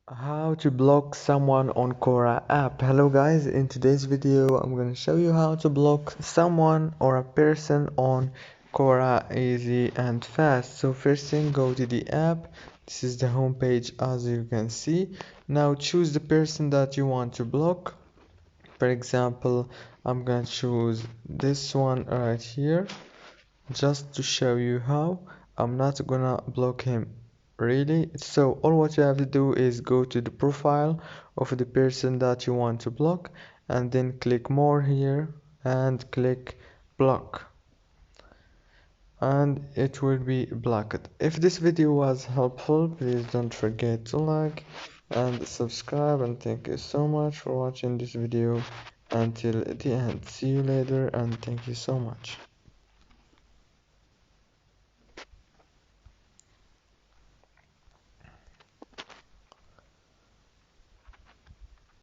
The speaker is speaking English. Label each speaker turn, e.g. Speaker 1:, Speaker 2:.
Speaker 1: How to block someone on Quora app. Hello guys, in today's video I'm going to show you how to block someone or a person on Quora easy and fast. So first thing, go to the app. This is the home page as you can see. Now choose the person that you want to block. For example, I'm going to choose this one right here just to show you how. I'm not gonna block him really. So all what you have to do is go to the profile of the person that you want to block and then click more here and click block, and it will be blocked. If this video was helpful, please don't forget to like and subscribe, and thank you so much for watching this video until the end. See you later and thank you so much.